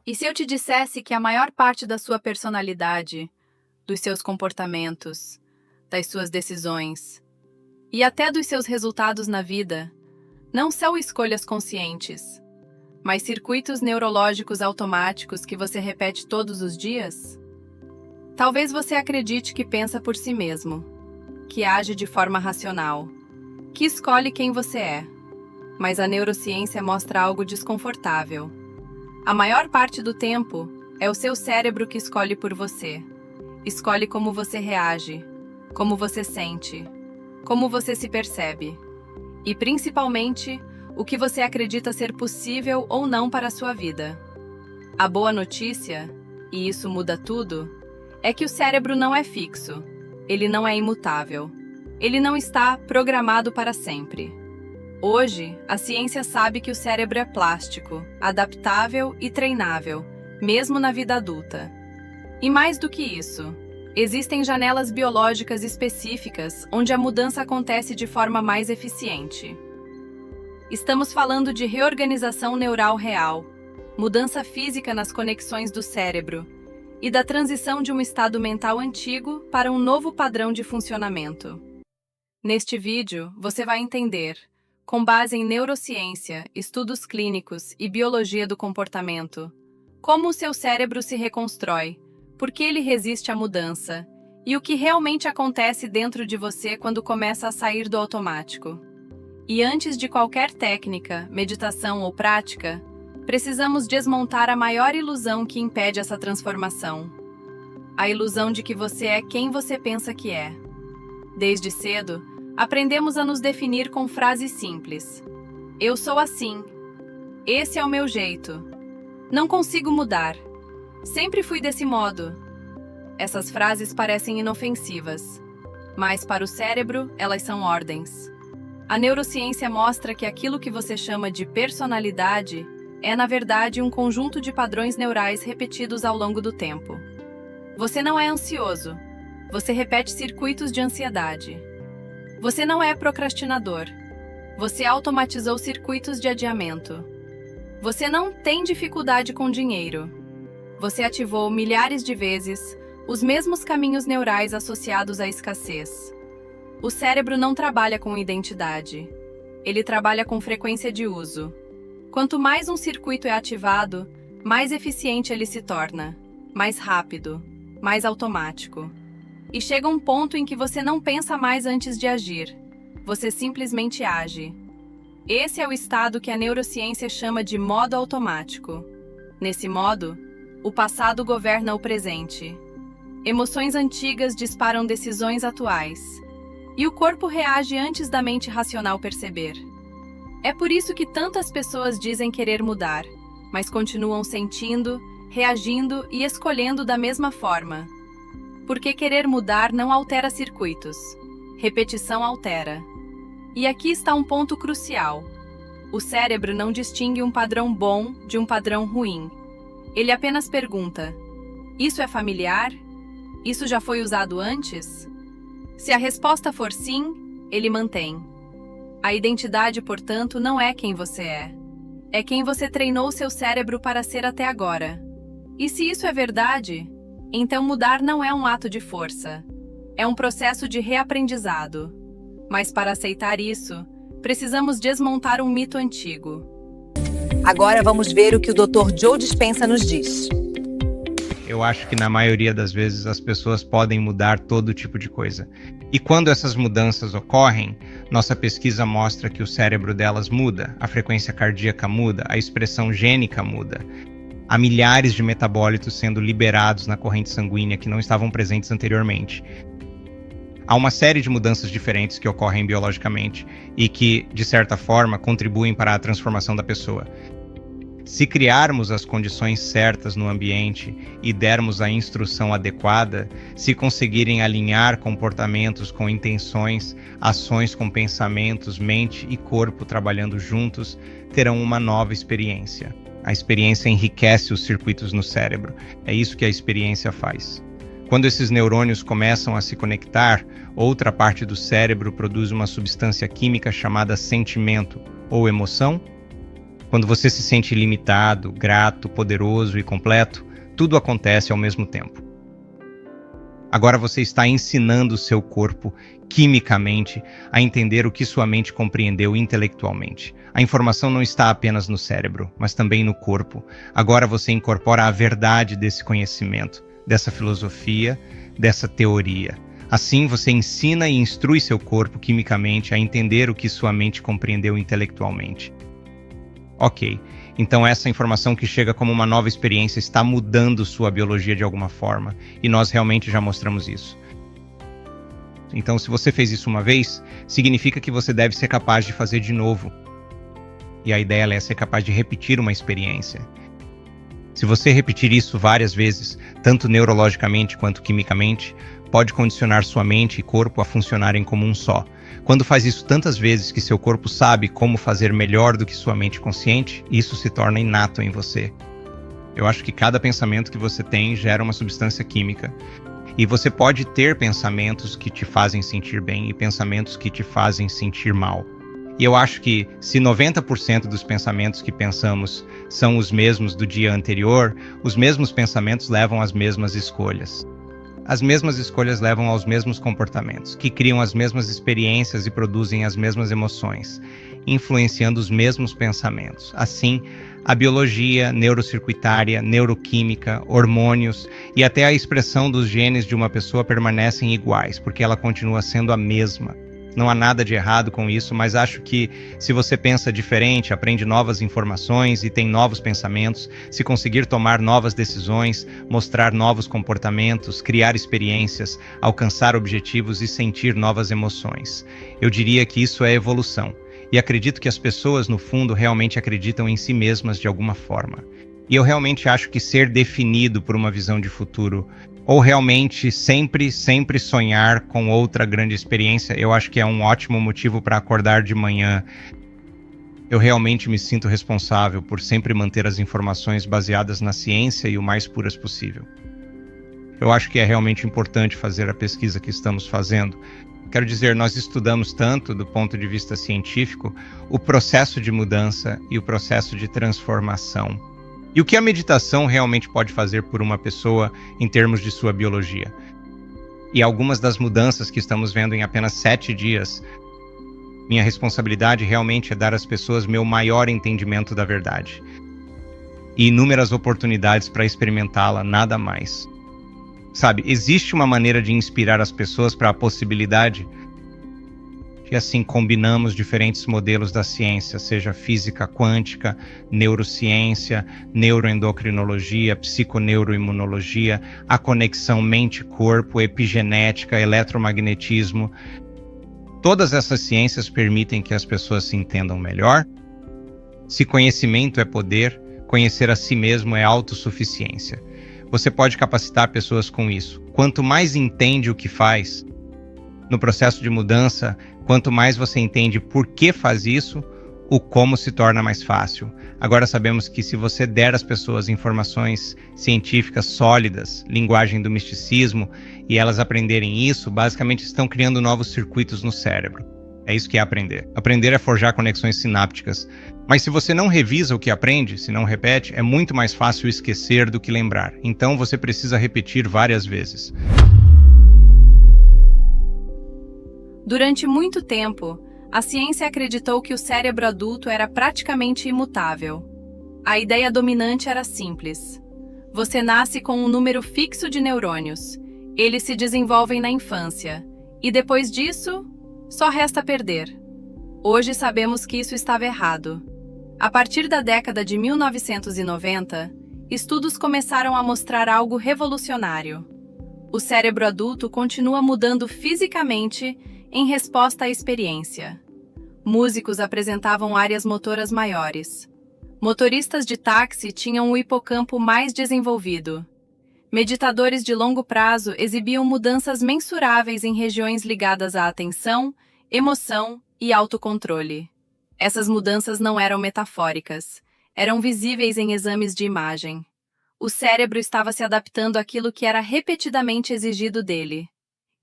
E se eu te dissesse que a maior parte da sua personalidade, dos seus comportamentos, das suas decisões e até dos seus resultados na vida não são escolhas conscientes, mas circuitos neurológicos automáticos que você repete todos os dias? Talvez você acredite que pensa por si mesmo, que age de forma racional, que escolhe quem você é, mas a neurociência mostra algo desconfortável. A maior parte do tempo, é o seu cérebro que escolhe por você. Escolhe como você reage, como você sente, como você se percebe. E, principalmente, o que você acredita ser possível ou não para a sua vida. A boa notícia, e isso muda tudo, é que o cérebro não é fixo. Ele não é imutável. Ele não está programado para sempre. Hoje, a ciência sabe que o cérebro é plástico, adaptável e treinável, mesmo na vida adulta. E mais do que isso, existem janelas biológicas específicas onde a mudança acontece de forma mais eficiente. Estamos falando de reorganização neural real, mudança física nas conexões do cérebro e da transição de um estado mental antigo para um novo padrão de funcionamento. Neste vídeo, você vai entender, com base em neurociência, estudos clínicos e biologia do comportamento, como o seu cérebro se reconstrói, por que ele resiste à mudança e o que realmente acontece dentro de você quando começa a sair do automático. E antes de qualquer técnica, meditação ou prática, precisamos desmontar a maior ilusão que impede essa transformação. A ilusão de que você é quem você pensa que é. Desde cedo, aprendemos a nos definir com frases simples. Eu sou assim. Esse é o meu jeito. Não consigo mudar. Sempre fui desse modo. Essas frases parecem inofensivas, mas para o cérebro, elas são ordens. A neurociência mostra que aquilo que você chama de personalidade é, na verdade, um conjunto de padrões neurais repetidos ao longo do tempo. Você não é ansioso. Você repete circuitos de ansiedade. Você não é procrastinador. Você automatizou circuitos de adiamento. Você não tem dificuldade com dinheiro. Você ativou milhares de vezes os mesmos caminhos neurais associados à escassez. O cérebro não trabalha com identidade. Ele trabalha com frequência de uso. Quanto mais um circuito é ativado, mais eficiente ele se torna, mais rápido, mais automático. E chega um ponto em que você não pensa mais antes de agir. Você simplesmente age. Esse é o estado que a neurociência chama de modo automático. Nesse modo, o passado governa o presente. Emoções antigas disparam decisões atuais. E o corpo reage antes da mente racional perceber. É por isso que tantas pessoas dizem querer mudar, mas continuam sentindo, reagindo e escolhendo da mesma forma. Porque querer mudar não altera circuitos. Repetição altera. E aqui está um ponto crucial. O cérebro não distingue um padrão bom de um padrão ruim. Ele apenas pergunta: isso é familiar? Isso já foi usado antes? Se a resposta for sim, ele mantém. A identidade, portanto, não é quem você é. É quem você treinou seu cérebro para ser até agora. E se isso é verdade, então mudar não é um ato de força. É um processo de reaprendizado. Mas para aceitar isso, precisamos desmontar um mito antigo. Agora vamos ver o que o Dr. Joe Dispenza nos diz. Eu acho que na maioria das vezes as pessoas podem mudar todo tipo de coisa. E quando essas mudanças ocorrem, nossa pesquisa mostra que o cérebro delas muda, a frequência cardíaca muda, a expressão gênica muda. Há milhares de metabólitos sendo liberados na corrente sanguínea que não estavam presentes anteriormente. Há uma série de mudanças diferentes que ocorrem biologicamente e que, de certa forma, contribuem para a transformação da pessoa. Se criarmos as condições certas no ambiente e dermos a instrução adequada, se conseguirem alinhar comportamentos com intenções, ações com pensamentos, mente e corpo trabalhando juntos, terão uma nova experiência. A experiência enriquece os circuitos no cérebro. É isso que a experiência faz. Quando esses neurônios começam a se conectar, outra parte do cérebro produz uma substância química chamada sentimento ou emoção, Quando você se sente limitado, grato, poderoso e completo, tudo acontece ao mesmo tempo. Agora você está ensinando o seu corpo, quimicamente, a entender o que sua mente compreendeu intelectualmente. A informação não está apenas no cérebro, mas também no corpo. Agora você incorpora a verdade desse conhecimento, dessa filosofia, dessa teoria. Assim, você ensina e instrui seu corpo quimicamente a entender o que sua mente compreendeu intelectualmente. Ok, então essa informação que chega como uma nova experiência está mudando sua biologia de alguma forma, e nós realmente já mostramos isso. Então, se você fez isso uma vez, significa que você deve ser capaz de fazer de novo. E a ideia é ser capaz de repetir uma experiência. Se você repetir isso várias vezes, tanto neurologicamente quanto quimicamente, pode condicionar sua mente e corpo a funcionarem como um só. Quando faz isso tantas vezes que seu corpo sabe como fazer melhor do que sua mente consciente, isso se torna inato em você. Eu acho que cada pensamento que você tem gera uma substância química. E você pode ter pensamentos que te fazem sentir bem e pensamentos que te fazem sentir mal. E eu acho que se 90% dos pensamentos que pensamos são os mesmos do dia anterior, os mesmos pensamentos levam às mesmas escolhas. As mesmas escolhas levam aos mesmos comportamentos, que criam as mesmas experiências e produzem as mesmas emoções, influenciando os mesmos pensamentos. Assim, a biologia, neurocircuitária, neuroquímica, hormônios e até a expressão dos genes de uma pessoa permanecem iguais, porque ela continua sendo a mesma. Não há nada de errado com isso, mas acho que se você pensa diferente, aprende novas informações e tem novos pensamentos, se conseguir tomar novas decisões, mostrar novos comportamentos, criar experiências, alcançar objetivos e sentir novas emoções. Eu diria que isso é evolução. E acredito que as pessoas, no fundo, realmente acreditam em si mesmas de alguma forma. E eu realmente acho que ser definido por uma visão de futuro ou realmente sempre sonhar com outra grande experiência, eu acho que é um ótimo motivo para acordar de manhã. Eu realmente me sinto responsável por sempre manter as informações baseadas na ciência e o mais puras possível. Eu acho que é realmente importante fazer a pesquisa que estamos fazendo. Quero dizer, nós estudamos tanto, do ponto de vista científico, o processo de mudança e o processo de transformação. E o que a meditação realmente pode fazer por uma pessoa em termos de sua biologia. E algumas das mudanças que estamos vendo em apenas 7 dias, minha responsabilidade realmente é dar às pessoas meu maior entendimento da verdade. E inúmeras oportunidades para experimentá-la, nada mais. Sabe, existe uma maneira de inspirar as pessoas para a possibilidade e assim combinamos diferentes modelos da ciência, seja física quântica, neurociência, neuroendocrinologia, psiconeuroimunologia, a conexão mente-corpo, epigenética, eletromagnetismo. Todas essas ciências permitem que as pessoas se entendam melhor. Se conhecimento é poder, conhecer a si mesmo é autossuficiência. Você pode capacitar pessoas com isso. Quanto mais entende o que faz, no processo de mudança, quanto mais você entende por que faz isso, o como se torna mais fácil. Agora sabemos que se você der às pessoas informações científicas sólidas, linguagem do misticismo, e elas aprenderem isso, basicamente estão criando novos circuitos no cérebro. É isso que é aprender. Aprender é forjar conexões sinápticas. Mas se você não revisa o que aprende, se não repete, é muito mais fácil esquecer do que lembrar. Então você precisa repetir várias vezes. Durante muito tempo, a ciência acreditou que o cérebro adulto era praticamente imutável. A ideia dominante era simples. Você nasce com um número fixo de neurônios. Eles se desenvolvem na infância. E depois disso, só resta perder. Hoje sabemos que isso estava errado. A partir da década de 1990, estudos começaram a mostrar algo revolucionário. O cérebro adulto continua mudando fisicamente em resposta à experiência. Músicos apresentavam áreas motoras maiores. Motoristas de táxi tinham o hipocampo mais desenvolvido. Meditadores de longo prazo exibiam mudanças mensuráveis em regiões ligadas à atenção, emoção e autocontrole. Essas mudanças não eram metafóricas, eram visíveis em exames de imagem. O cérebro estava se adaptando àquilo que era repetidamente exigido dele.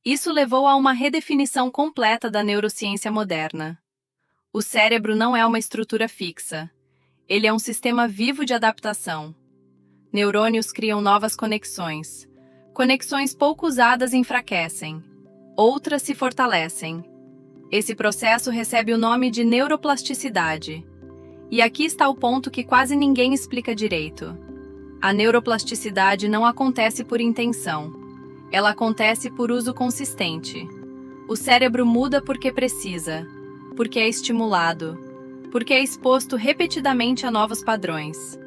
Isso levou a uma redefinição completa da neurociência moderna. O cérebro não é uma estrutura fixa. Ele é um sistema vivo de adaptação. Neurônios criam novas conexões. Conexões pouco usadas enfraquecem. Outras se fortalecem. Esse processo recebe o nome de neuroplasticidade. E aqui está o ponto que quase ninguém explica direito. A neuroplasticidade não acontece por intenção. Ela acontece por uso consistente. O cérebro muda porque precisa, porque é estimulado, porque é exposto repetidamente a novos padrões.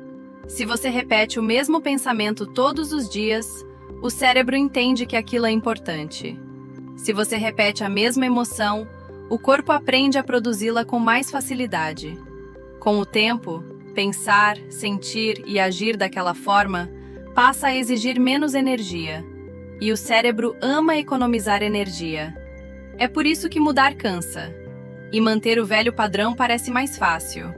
Se você repete o mesmo pensamento todos os dias, o cérebro entende que aquilo é importante. Se você repete a mesma emoção, o corpo aprende a produzi-la com mais facilidade. Com o tempo, pensar, sentir e agir daquela forma passa a exigir menos energia. E o cérebro ama economizar energia. É por isso que mudar cansa. E manter o velho padrão parece mais fácil.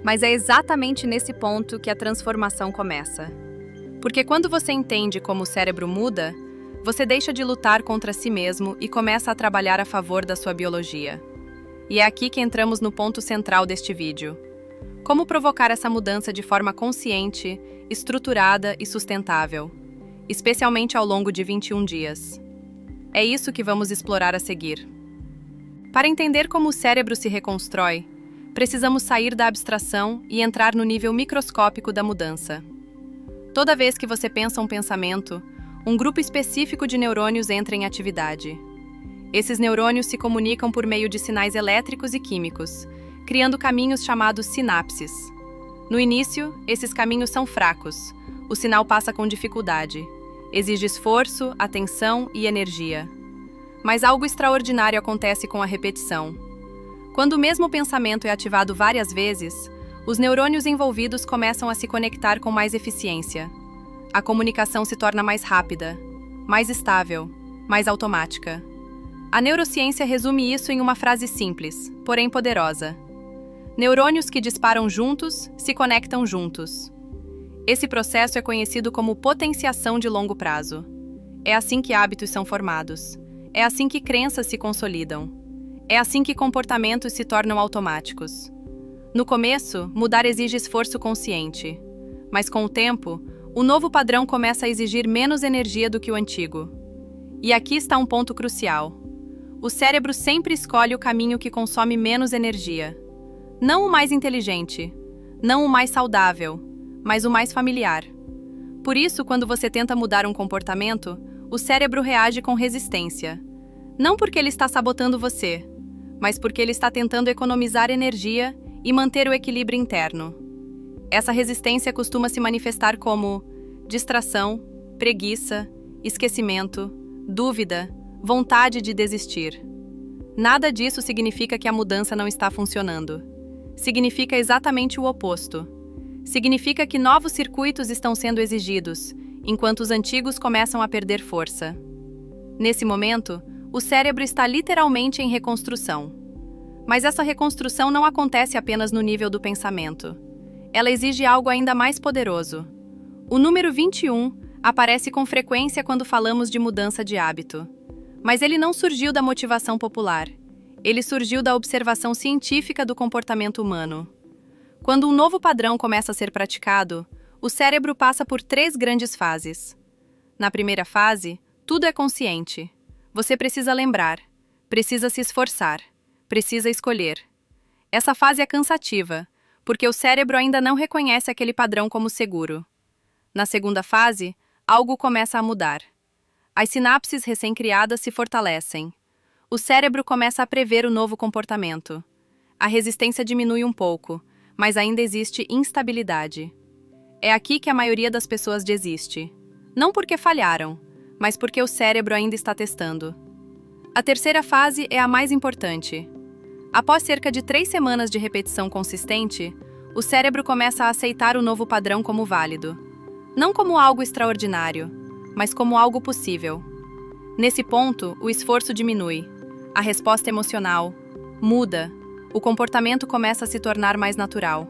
Mas é exatamente nesse ponto que a transformação começa. Porque quando você entende como o cérebro muda, você deixa de lutar contra si mesmo e começa a trabalhar a favor da sua biologia. E é aqui que entramos no ponto central deste vídeo. Como provocar essa mudança de forma consciente, estruturada e sustentável, especialmente ao longo de 21 dias. É isso que vamos explorar a seguir. Para entender como o cérebro se reconstrói, precisamos sair da abstração e entrar no nível microscópico da mudança. Toda vez que você pensa um pensamento, um grupo específico de neurônios entra em atividade. Esses neurônios se comunicam por meio de sinais elétricos e químicos, criando caminhos chamados sinapses. No início, esses caminhos são fracos. O sinal passa com dificuldade. Exige esforço, atenção e energia. Mas algo extraordinário acontece com a repetição. Quando o mesmo pensamento é ativado várias vezes, os neurônios envolvidos começam a se conectar com mais eficiência. A comunicação se torna mais rápida, mais estável, mais automática. A neurociência resume isso em uma frase simples, porém poderosa. Neurônios que disparam juntos se conectam juntos. Esse processo é conhecido como potenciação de longo prazo. É assim que hábitos são formados. É assim que crenças se consolidam. É assim que comportamentos se tornam automáticos. No começo, mudar exige esforço consciente. Mas com o tempo, o novo padrão começa a exigir menos energia do que o antigo. E aqui está um ponto crucial. O cérebro sempre escolhe o caminho que consome menos energia. Não o mais inteligente, não o mais saudável, mas o mais familiar. Por isso, quando você tenta mudar um comportamento, o cérebro reage com resistência. Não porque ele está sabotando você, mas porque ele está tentando economizar energia e manter o equilíbrio interno. Essa resistência costuma se manifestar como distração, preguiça, esquecimento, dúvida, vontade de desistir. Nada disso significa que a mudança não está funcionando. Significa exatamente o oposto. Significa que novos circuitos estão sendo exigidos, enquanto os antigos começam a perder força. Nesse momento, o cérebro está literalmente em reconstrução. Mas essa reconstrução não acontece apenas no nível do pensamento. Ela exige algo ainda mais poderoso. O número 21 aparece com frequência quando falamos de mudança de hábito. Mas ele não surgiu da motivação popular. Ele surgiu da observação científica do comportamento humano. Quando um novo padrão começa a ser praticado, o cérebro passa por 3 grandes fases. Na primeira fase, tudo é consciente. Você precisa lembrar, precisa se esforçar, precisa escolher. Essa fase é cansativa, porque o cérebro ainda não reconhece aquele padrão como seguro. Na segunda fase, algo começa a mudar. As sinapses recém-criadas se fortalecem. O cérebro começa a prever o novo comportamento. A resistência diminui um pouco, mas ainda existe instabilidade. É aqui que a maioria das pessoas desiste. Não porque falharam, mas porque o cérebro ainda está testando. A terceira fase é a mais importante. Após cerca de 3 semanas de repetição consistente, o cérebro começa a aceitar o novo padrão como válido. Não como algo extraordinário, mas como algo possível. Nesse ponto, o esforço diminui. A resposta emocional muda. O comportamento começa a se tornar mais natural.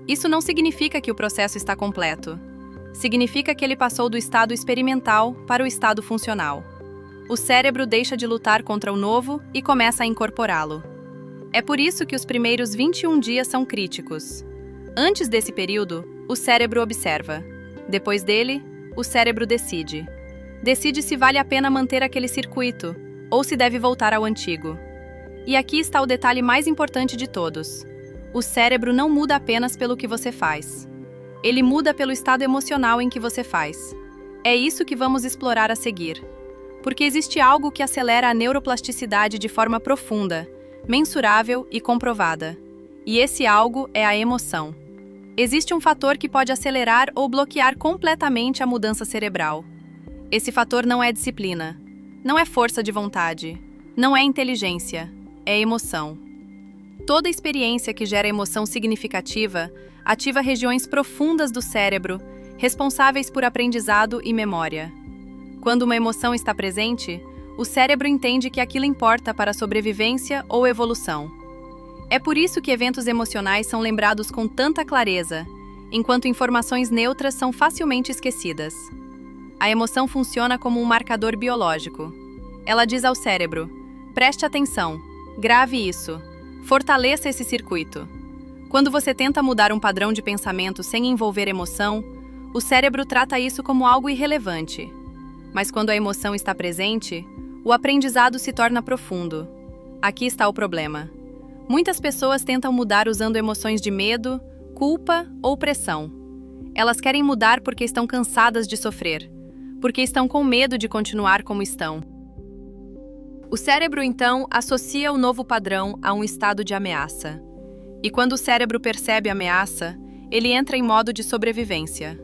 Isso não significa que o processo está completo. Significa que ele passou do estado experimental para o estado funcional. O cérebro deixa de lutar contra o novo e começa a incorporá-lo. É por isso que os primeiros 21 dias são críticos. Antes desse período, o cérebro observa. Depois dele, o cérebro decide. Decide se vale a pena manter aquele circuito ou se deve voltar ao antigo. E aqui está o detalhe mais importante de todos. O cérebro não muda apenas pelo que você faz. Ele muda pelo estado emocional em que você faz. É isso que vamos explorar a seguir. Porque existe algo que acelera a neuroplasticidade de forma profunda, mensurável e comprovada. E esse algo é a emoção. Existe um fator que pode acelerar ou bloquear completamente a mudança cerebral. Esse fator não é disciplina, não é força de vontade, não é inteligência, é emoção. Toda experiência que gera emoção significativa ativa regiões profundas do cérebro, responsáveis por aprendizado e memória. Quando uma emoção está presente, o cérebro entende que aquilo importa para a sobrevivência ou evolução. É por isso que eventos emocionais são lembrados com tanta clareza, enquanto informações neutras são facilmente esquecidas. A emoção funciona como um marcador biológico. Ela diz ao cérebro: preste atenção, grave isso, fortaleça esse circuito. Quando você tenta mudar um padrão de pensamento sem envolver emoção, o cérebro trata isso como algo irrelevante. Mas quando a emoção está presente, o aprendizado se torna profundo. Aqui está o problema. Muitas pessoas tentam mudar usando emoções de medo, culpa ou pressão. Elas querem mudar porque estão cansadas de sofrer, porque estão com medo de continuar como estão. O cérebro, então, associa o novo padrão a um estado de ameaça. E quando o cérebro percebe a ameaça, ele entra em modo de sobrevivência.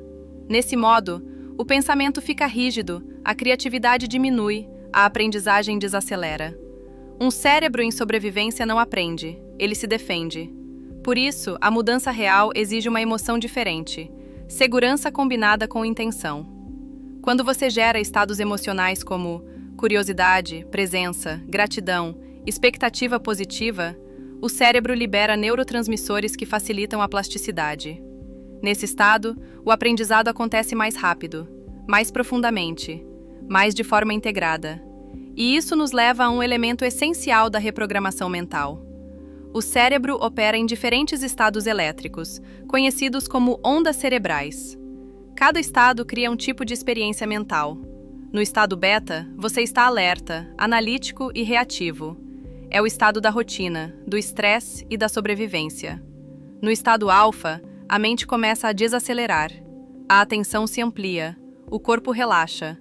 Nesse modo, o pensamento fica rígido, a criatividade diminui, a aprendizagem desacelera. Um cérebro em sobrevivência não aprende, ele se defende. Por isso, a mudança real exige uma emoção diferente, segurança combinada com intenção. Quando você gera estados emocionais como curiosidade, presença, gratidão, expectativa positiva, o cérebro libera neurotransmissores que facilitam a plasticidade. Nesse estado, o aprendizado acontece mais rápido, mais profundamente, mais de forma integrada. E isso nos leva a um elemento essencial da reprogramação mental. O cérebro opera em diferentes estados elétricos, conhecidos como ondas cerebrais. Cada estado cria um tipo de experiência mental. No estado beta, você está alerta, analítico e reativo. É o estado da rotina, do estresse e da sobrevivência. No estado alfa, a mente começa a desacelerar. A atenção se amplia, o corpo relaxa.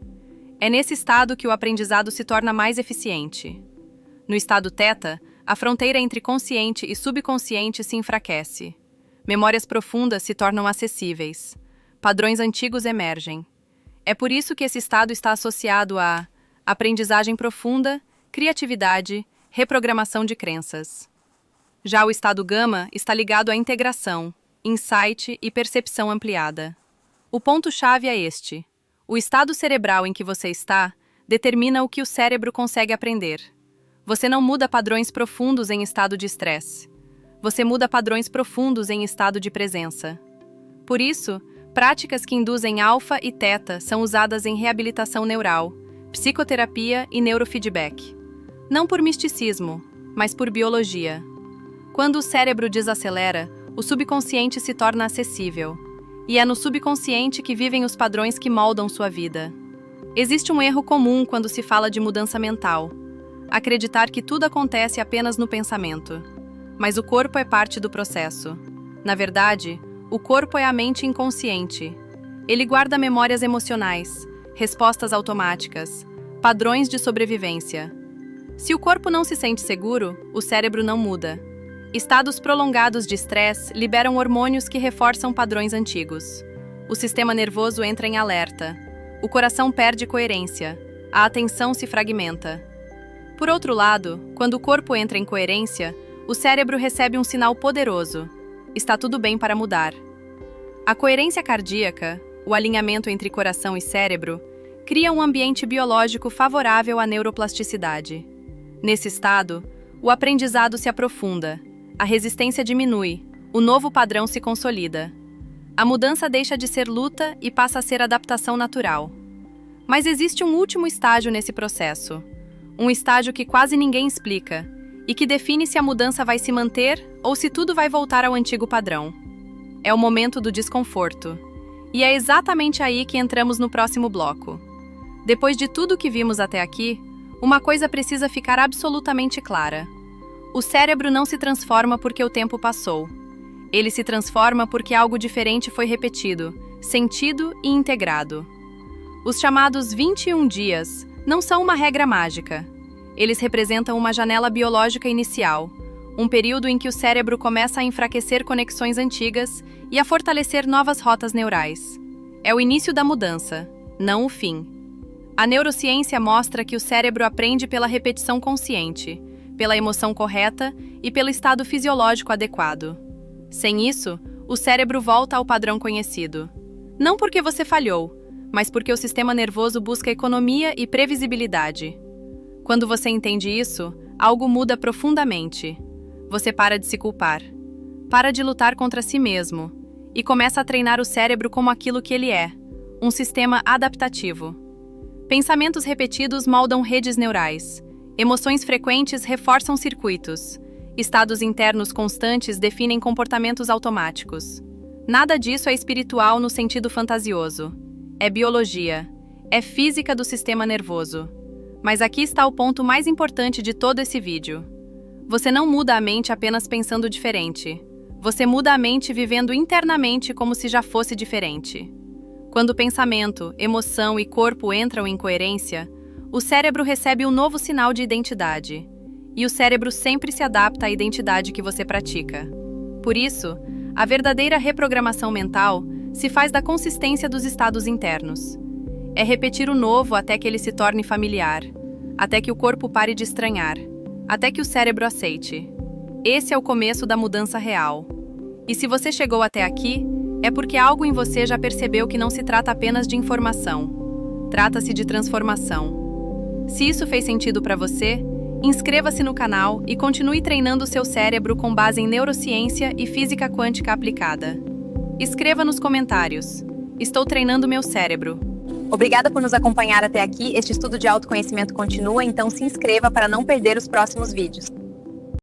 É nesse estado que o aprendizado se torna mais eficiente. No estado teta, a fronteira entre consciente e subconsciente se enfraquece. Memórias profundas se tornam acessíveis. Padrões antigos emergem. É por isso que esse estado está associado a aprendizagem profunda, criatividade, reprogramação de crenças. Já o estado gama está ligado à integração, insight e percepção ampliada. O ponto-chave é este. O estado cerebral em que você está determina o que o cérebro consegue aprender. Você não muda padrões profundos em estado de estresse. Você muda padrões profundos em estado de presença. Por isso, práticas que induzem alfa e teta são usadas em reabilitação neural, psicoterapia e neurofeedback. Não por misticismo, mas por biologia. Quando o cérebro desacelera, o subconsciente se torna acessível. E é no subconsciente que vivem os padrões que moldam sua vida. Existe um erro comum quando se fala de mudança mental: acreditar que tudo acontece apenas no pensamento. Mas o corpo é parte do processo. Na verdade, o corpo é a mente inconsciente. Ele guarda memórias emocionais, respostas automáticas, padrões de sobrevivência. Se o corpo não se sente seguro, o cérebro não muda. Estados prolongados de estresse liberam hormônios que reforçam padrões antigos. O sistema nervoso entra em alerta. O coração perde coerência. A atenção se fragmenta. Por outro lado, quando o corpo entra em coerência, o cérebro recebe um sinal poderoso. Está tudo bem para mudar. A coerência cardíaca, o alinhamento entre coração e cérebro, cria um ambiente biológico favorável à neuroplasticidade. Nesse estado, o aprendizado se aprofunda, a resistência diminui, o novo padrão se consolida. A mudança deixa de ser luta e passa a ser adaptação natural. Mas existe um último estágio nesse processo. Um estágio que quase ninguém explica, e que define se a mudança vai se manter ou se tudo vai voltar ao antigo padrão. É o momento do desconforto. E é exatamente aí que entramos no próximo bloco. Depois de tudo que vimos até aqui, uma coisa precisa ficar absolutamente clara. O cérebro não se transforma porque o tempo passou. Ele se transforma porque algo diferente foi repetido, sentido e integrado. Os chamados 21 dias não são uma regra mágica. Eles representam uma janela biológica inicial, um período em que o cérebro começa a enfraquecer conexões antigas e a fortalecer novas rotas neurais. É o início da mudança, não o fim. A neurociência mostra que o cérebro aprende pela repetição consciente, pela emoção correta e pelo estado fisiológico adequado. Sem isso, o cérebro volta ao padrão conhecido. Não porque você falhou, mas porque o sistema nervoso busca economia e previsibilidade. Quando você entende isso, algo muda profundamente. Você para de se culpar, para de lutar contra si mesmo e começa a treinar o cérebro como aquilo que ele é, um sistema adaptativo. Pensamentos repetidos moldam redes neurais, emoções frequentes reforçam circuitos, estados internos constantes definem comportamentos automáticos. Nada disso é espiritual no sentido fantasioso. É biologia, é física do sistema nervoso. Mas aqui está o ponto mais importante de todo esse vídeo. Você não muda a mente apenas pensando diferente. Você muda a mente vivendo internamente como se já fosse diferente. Quando pensamento, emoção e corpo entram em coerência, o cérebro recebe um novo sinal de identidade. E o cérebro sempre se adapta à identidade que você pratica. Por isso, a verdadeira reprogramação mental se faz da consistência dos estados internos. É repetir o novo até que ele se torne familiar, até que o corpo pare de estranhar, até que o cérebro aceite. Esse é o começo da mudança real. E se você chegou até aqui, é porque algo em você já percebeu que não se trata apenas de informação. Trata-se de transformação. Se isso fez sentido para você, inscreva-se no canal e continue treinando o seu cérebro com base em neurociência e física quântica aplicada. Escreva nos comentários: estou treinando meu cérebro. Obrigada por nos acompanhar até aqui. Este estudo de autoconhecimento continua, então se inscreva para não perder os próximos vídeos.